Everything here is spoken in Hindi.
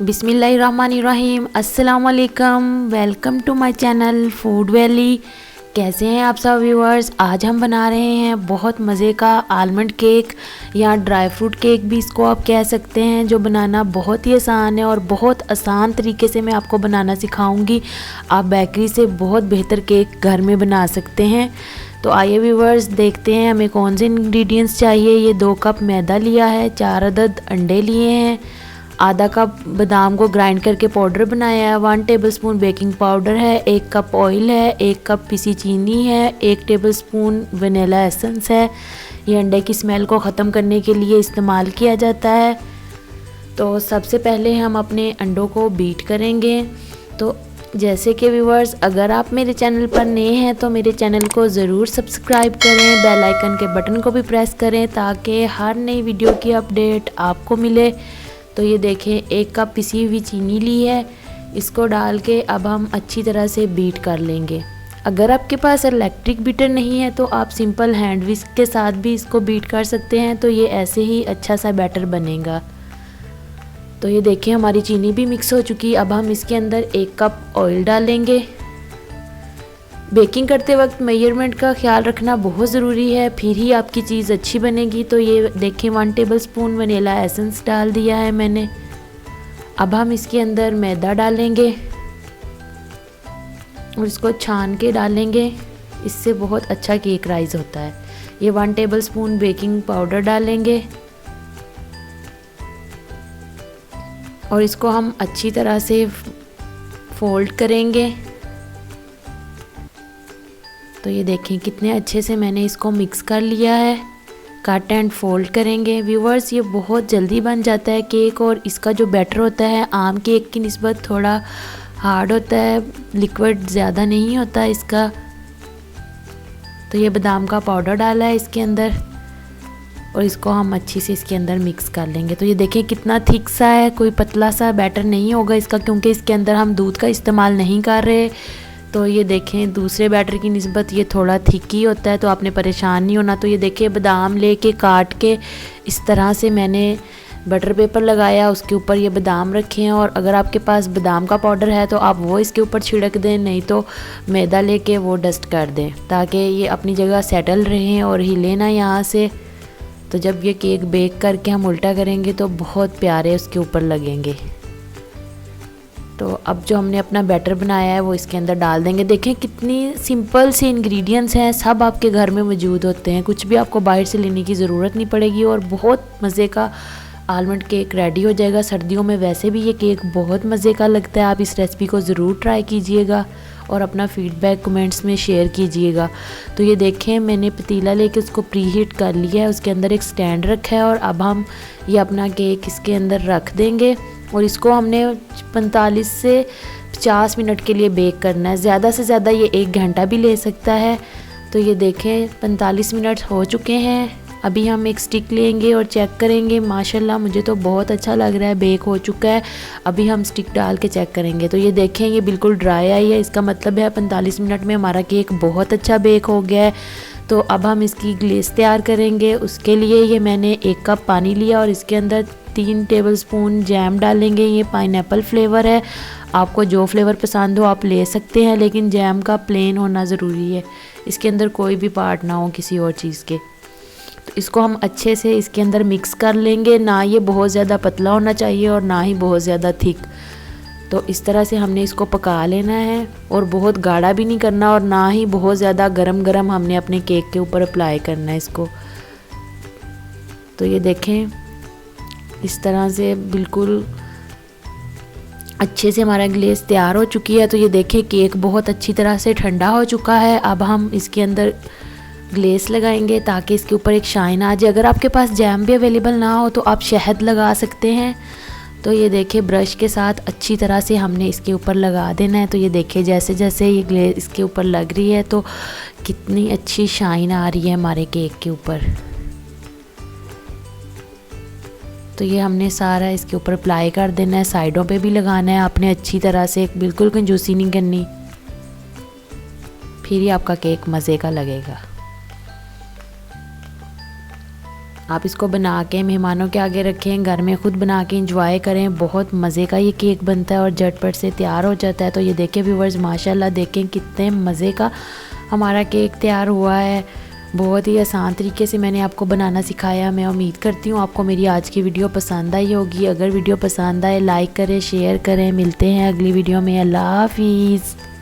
बिस्मिल्लाहिर्रहमानिर्रहीम, अस्सलाम वालेकुम। Welcome to my channel food valley. कैसे हैं आप सब व्यूअर्स। आज हम बना रहे हैं बहुत मज़े का आलमंड केक या ड्राई फ्रूट केक भी इसको आप कह सकते हैं, जो बनाना बहुत ही आसान है और बहुत आसान तरीके से मैं आपको बनाना सिखाऊंगी। आप बेकरी से बहुत बेहतर केक घर में बना सकते हैं। तो आइए व्यूअर्स देखते हैं हमें कौन से इंग्रेडिएंट्स चाहिए। ये 2 कप मैदा लिया है, 4 अदद अंडे लिए हैं, आधा कप बादाम को ग्राइंड करके पाउडर बनाया है, 1 टेबलस्पून बेकिंग पाउडर है, 1 कप ऑयल है, 1 कप पिसी चीनी है, 1 टेबलस्पून वनीला एसेंस है। ये अंडे की स्मेल को ख़त्म करने के लिए इस्तेमाल किया जाता है। तो सबसे पहले हम अपने अंडों को बीट करेंगे। तो जैसे कि व्यूअर्स, अगर आप मेरे चैनल पर नए हैं तो मेरे चैनल को ज़रूर सब्सक्राइब करें, बेल आइकन के बटन को भी प्रेस करें ताकि हर नई वीडियो की अपडेट आपको मिले। तो ये देखें 1 कप पिसी हुई चीनी ली है, इसको डाल के अब हम अच्छी तरह से बीट कर लेंगे। अगर आपके पास इलेक्ट्रिक बीटर नहीं है तो आप सिंपल हैंड विस्क के साथ भी इसको बीट कर सकते हैं। तो ये ऐसे ही अच्छा सा बैटर बनेगा। तो ये देखें हमारी चीनी भी मिक्स हो चुकी। अब हम इसके अंदर 1 कप ऑयल डालेंगे। बेकिंग करते वक्त मेजरमेंट का ख्याल रखना बहुत ज़रूरी है, फिर ही आपकी चीज़ अच्छी बनेगी। तो ये देखें 1 टेबलस्पून वनीला एसेंस डाल दिया है मैंने। अब हम इसके अंदर मैदा डालेंगे और इसको छान के डालेंगे, इससे बहुत अच्छा केक राइज होता है। ये 1 टेबलस्पून बेकिंग पाउडर डालेंगे और इसको हम अच्छी तरह से फोल्ड करेंगे। तो ये देखें कितने अच्छे से मैंने इसको मिक्स कर लिया है। कट एंड फोल्ड करेंगे। व्यूअर्स, ये बहुत जल्दी बन जाता है केक और इसका जो बैटर होता है आम केक की निस्बत थोड़ा हार्ड होता है, लिक्विड ज़्यादा नहीं होता इसका। तो ये बादाम का पाउडर डाला है इसके अंदर और इसको हम अच्छी से इसके अंदर मिक्स कर लेंगे। तो ये देखें कितना थिक सा है, कोई पतला सा बैटर नहीं होगा इसका, क्योंकि इसके अंदर हम दूध का इस्तेमाल नहीं कर रहे। तो ये देखें दूसरे बैटर की निस्बत ये थोड़ा थिक ही होता है, तो आपने परेशान नहीं होना। तो ये देखें बादाम लेके काट के इस तरह से मैंने बटर पेपर लगाया, उसके ऊपर ये बादाम रखे हैं। और अगर आपके पास बादाम का पाउडर है तो आप वो इसके ऊपर छिड़क दें, नहीं तो मैदा लेके वो डस्ट कर दें ताकि ये अपनी जगह सेटल रहें और हिले ना यहाँ से। तो जब ये केक बेक करके हम उल्टा करेंगे तो बहुत प्यारे उसके ऊपर लगेंगे। तो अब जो हमने अपना बैटर बनाया है वो इसके अंदर डाल देंगे। देखें कितनी सिंपल सी इंग्रेडिएंट्स हैं, सब आपके घर में मौजूद होते हैं, कुछ भी आपको बाहर से लेने की ज़रूरत नहीं पड़ेगी और बहुत मज़े का आलमंड केक रेडी हो जाएगा। सर्दियों में वैसे भी ये केक बहुत मज़े का लगता है। आप इस रेसिपी को ज़रूर ट्राई कीजिएगा और अपना फीडबैक कमेंट्स में शेयर कीजिएगा। तो ये देखें मैंने पतीला लेके उसको प्री हीट कर लिया है, उसके अंदर एक स्टैंड रखा है और अब हम ये अपना केक इसके अंदर रख देंगे और इसको हमने 45 से 50 मिनट के लिए बेक करना है। ज़्यादा से ज़्यादा ये 1 घंटा भी ले सकता है। तो ये देखें 45 मिनट हो चुके हैं। अभी हम एक स्टिक लेंगे और चेक करेंगे। माशाल्लाह मुझे तो बहुत अच्छा लग रहा है, बेक हो चुका है। अभी हम स्टिक डाल के चेक करेंगे। तो ये देखें ये बिल्कुल ड्राई आई है, इसका मतलब है 45 मिनट में हमारा केक बहुत अच्छा बेक हो गया है। तो अब हम इसकी ग्लेस तैयार करेंगे। उसके लिए ये मैंने 1 कप पानी लिया और इसके अंदर 3 टेबलस्पून जैम डालेंगे। ये पाइनएप्पल फ्लेवर है, आपको जो फ्लेवर पसंद हो आप ले सकते हैं, लेकिन जैम का प्लेन होना ज़रूरी है, इसके अंदर कोई भी पार्ट ना हो किसी और चीज़ के। तो इसको हम अच्छे से इसके अंदर मिक्स कर लेंगे। ना ये बहुत ज़्यादा पतला होना चाहिए और ना ही बहुत ज़्यादा थिक। तो इस तरह से हमने इसको पका लेना है और बहुत गाढ़ा भी नहीं करना और ना ही बहुत ज़्यादा गरम गरम हमने अपने केक के ऊपर अप्लाई करना है इसको। तो ये देखें इस तरह से बिल्कुल अच्छे से हमारा ग्लेस तैयार हो चुकी है। तो ये देखें केक बहुत अच्छी तरह से ठंडा हो चुका है। अब हम इसके अंदर ग्लेस लगाएंगे ताकि इसके ऊपर एक शाइन आ जाए। अगर आपके पास जैम भी अवेलेबल ना हो तो आप शहद लगा सकते हैं। तो ये देखें ब्रश के साथ अच्छी तरह से हमने इसके ऊपर लगा देना है। तो ये देखें जैसे जैसे ये ग्लेस इसके ऊपर लग रही है तो कितनी अच्छी शाइन आ रही है हमारे केक के ऊपर। तो ये हमने सारा इसके ऊपर अप्लाई कर देना है, साइडों पे भी लगाना है आपने अच्छी तरह से, बिल्कुल कंजूसी नहीं करनी, फिर ही आपका केक मज़े का लगेगा। आप इसको बना के मेहमानों के आगे रखें, घर में ख़ुद बना के इंजॉय करें। बहुत मज़े का ये केक बनता है और झटपट से तैयार हो जाता है। तो ये देखें व्यूवर्स, माशाल्लाह देखें कितने मज़े का हमारा केक तैयार हुआ है। बहुत ही आसान तरीके से मैंने आपको बनाना सिखाया। मैं उम्मीद करती हूँ आपको मेरी आज की वीडियो पसंद आई होगी। अगर वीडियो पसंद आए लाइक करें, शेयर करें। मिलते हैं अगली वीडियो में। अल्लाह हाफिज़।